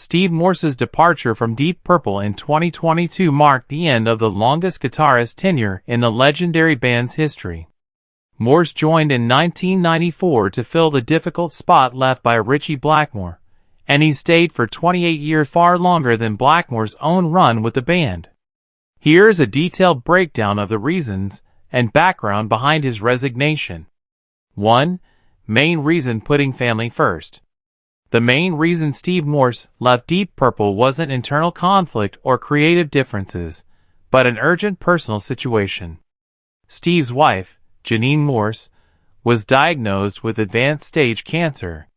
Steve Morse's departure from Deep Purple in 2022 marked the end of the longest guitarist tenure in the legendary band's history. Morse joined in 1994 to fill the difficult spot left by Ritchie Blackmore, and he stayed for 28 years, far longer than Blackmore's own run with the band. Here's a detailed breakdown of the reasons and background behind his resignation. 1. Main reason: putting family first. The main reason Steve Morse left Deep Purple wasn't internal conflict or creative differences, but an urgent personal situation. Steve's wife, Janine Morse, was diagnosed with advanced stage cancer.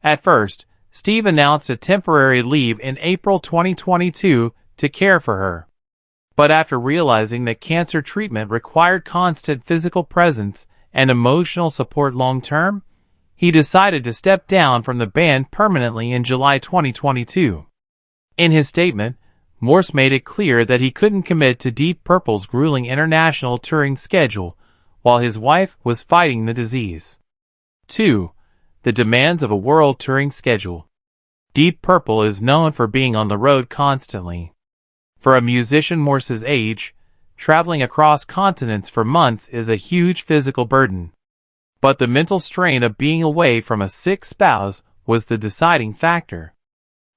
At first, Steve announced a temporary leave in April 2022 to care for her. But after realizing that cancer treatment required constant physical presence and emotional support long-term, he decided to step down from the band permanently in July 2022. In his statement, Morse made it clear that he couldn't commit to Deep Purple's grueling international touring schedule while his wife was fighting the disease. 2. The demands of a world touring schedule. Deep Purple is known for being on the road constantly. For a musician Morse's age, traveling across continents for months is a huge physical burden. But the mental strain of being away from a sick spouse was the deciding factor.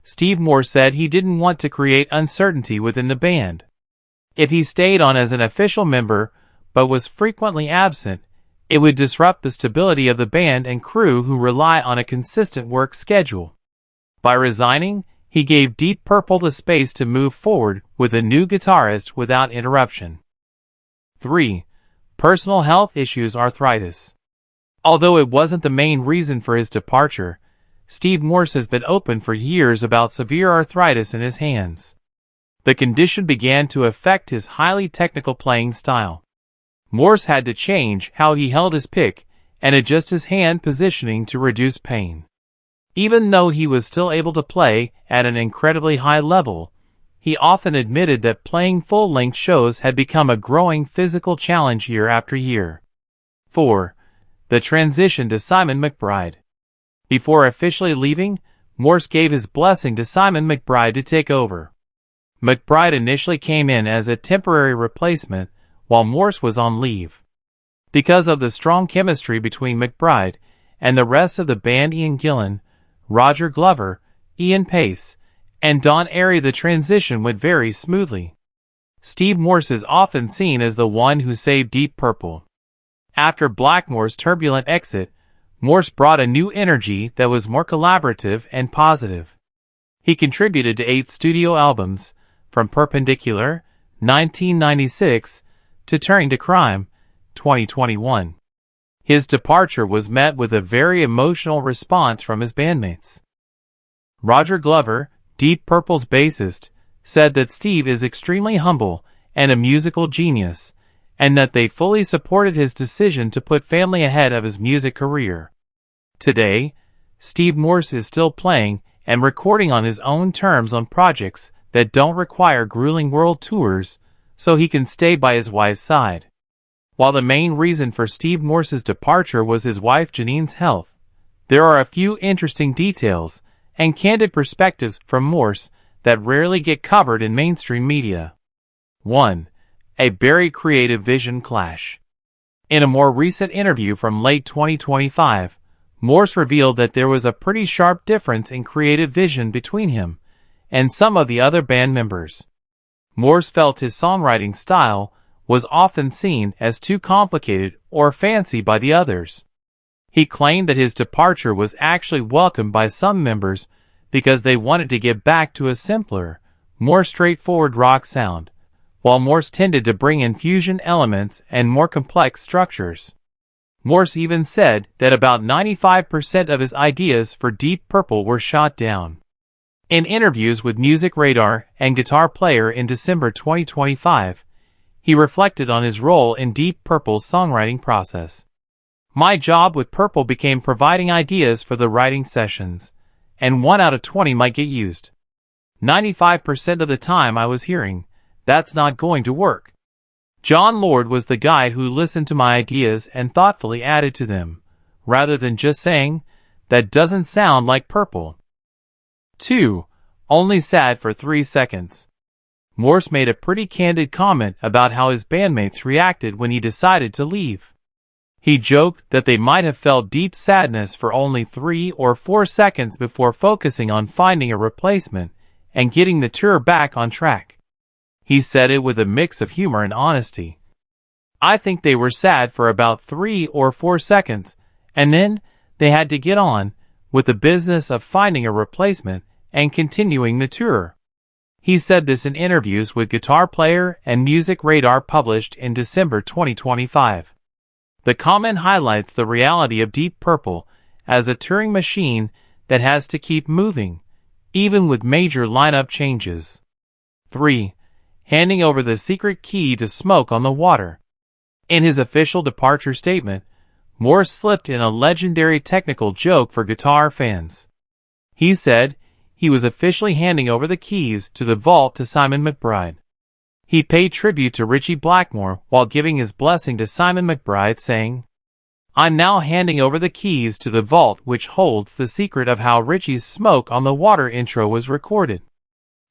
Steve Morse said he didn't want to create uncertainty within the band. If he stayed on as an official member but was frequently absent, it would disrupt the stability of the band and crew who rely on a consistent work schedule. By resigning, he gave Deep Purple the space to move forward with a new guitarist without interruption. 3. Personal health issues: arthritis. Although it wasn't the main reason for his departure, Steve Morse has been open for years about severe arthritis in his hands. The condition began to affect his highly technical playing style. Morse had to change how he held his pick and adjust his hand positioning to reduce pain. Even though he was still able to play at an incredibly high level, he often admitted that playing full-length shows had become a growing physical challenge year after year. 4. The transition to Simon McBride. Before officially leaving, Morse gave his blessing to Simon McBride to take over. McBride initially came in as a temporary replacement while Morse was on leave. Because of the strong chemistry between McBride and the rest of the band, Ian Gillan, Roger Glover, Ian Pace, and Don Airey, the transition went very smoothly. Steve Morse is often seen as the one who saved Deep Purple. After Blackmore's turbulent exit, Morse brought a new energy that was more collaborative and positive. He contributed to 8 studio albums, from Perpendicular, 1996, to Turning to Crime, 2021. His departure was met with a very emotional response from his bandmates. Roger Glover, Deep Purple's bassist, said that Steve is extremely humble and a musical genius, and that they fully supported his decision to put family ahead of his music career. Today, Steve Morse is still playing and recording on his own terms on projects that don't require grueling world tours, so he can stay by his wife's side. While the main reason for Steve Morse's departure was his wife Janine's health, there are a few interesting details and candid perspectives from Morse that rarely get covered in mainstream media. 1. A very creative vision clash. In a more recent interview from late 2025, Morse revealed that there was a pretty sharp difference in creative vision between him and some of the other band members. Morse felt his songwriting style was often seen as too complicated or fancy by the others. He claimed that his departure was actually welcomed by some members because they wanted to get back to a simpler, more straightforward rock sound, while Morse tended to bring in fusion elements and more complex structures. Morse even said that about 95% of his ideas for Deep Purple were shot down. In interviews with Music Radar and Guitar Player in December 2025, he reflected on his role in Deep Purple's songwriting process. My job with Purple became providing ideas for the writing sessions, and 1 out of 20 might get used. 95% of the time I was hearing, "That's not going to work." John Lord was the guy who listened to my ideas and thoughtfully added to them, rather than just saying, "That doesn't sound like Purple." 2. only sad for 3 seconds. Morse made a pretty candid comment about how his bandmates reacted when he decided to leave. He joked that they might have felt deep sadness for only 3 or 4 seconds before focusing on finding a replacement and getting the tour back on track. He said it with a mix of humor and honesty. "I think they were sad for about 3 or 4 seconds, and then they had to get on with the business of finding a replacement and continuing the tour." He said this in interviews with Guitar Player and Music Radar published in December 2025. The comment highlights the reality of Deep Purple as a touring machine that has to keep moving, even with major lineup changes. 3. Handing over the secret key to Smoke on the Water. In his official departure statement, Morse slipped in a legendary technical joke for guitar fans. He said he was officially handing over the keys to the vault to Simon McBride. He paid tribute to Ritchie Blackmore while giving his blessing to Simon McBride, saying, "I'm now handing over the keys to the vault which holds the secret of how Ritchie's Smoke on the Water intro was recorded.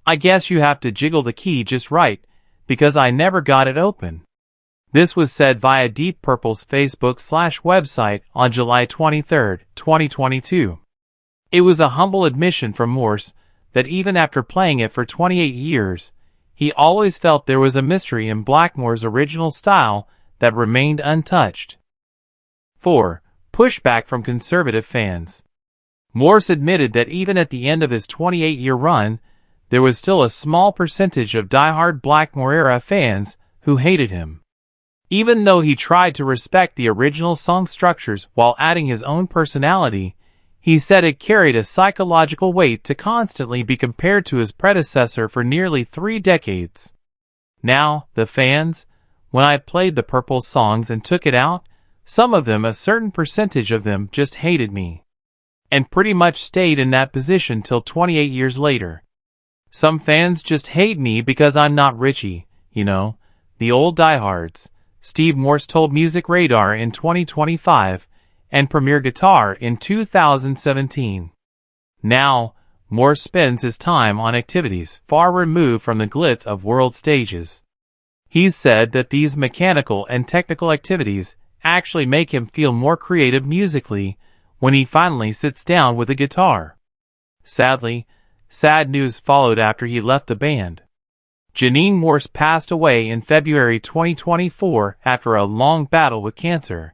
I guess you have to jiggle the key just right, because I never got it open." This was said via Deep Purple's Facebook/website on July 23, 2022. It was a humble admission from Morse that even after playing it for 28 years, he always felt there was a mystery in Blackmore's original style that remained untouched. 4. Pushback from conservative fans. Morse admitted that even at the end of his 28-year run, there was still a small percentage of die-hard Blackmore-era fans who hated him. Even though he tried to respect the original song structures while adding his own personality, he said it carried a psychological weight to constantly be compared to his predecessor for nearly 3 decades. Now, the fans, when I played the Purple songs and took it out, some of them, a certain percentage of them, just hated me. And pretty much stayed in that position till 28 years later. Some fans just hate me because I'm not Ritchie, you know, the old diehards, Steve Morse told Music Radar in 2025 and Premier Guitar in 2017. Now, Morse spends his time on activities far removed from the glitz of world stages. He's said that these mechanical and technical activities actually make him feel more creative musically when he finally sits down with a guitar. Sadly, sad news followed after he left the band. Janine Morse passed away in February 2024 after a long battle with cancer.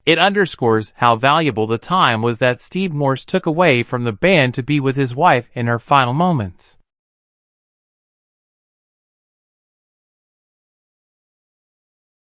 It underscores how valuable the time was that Steve Morse took away from the band to be with his wife in her final moments.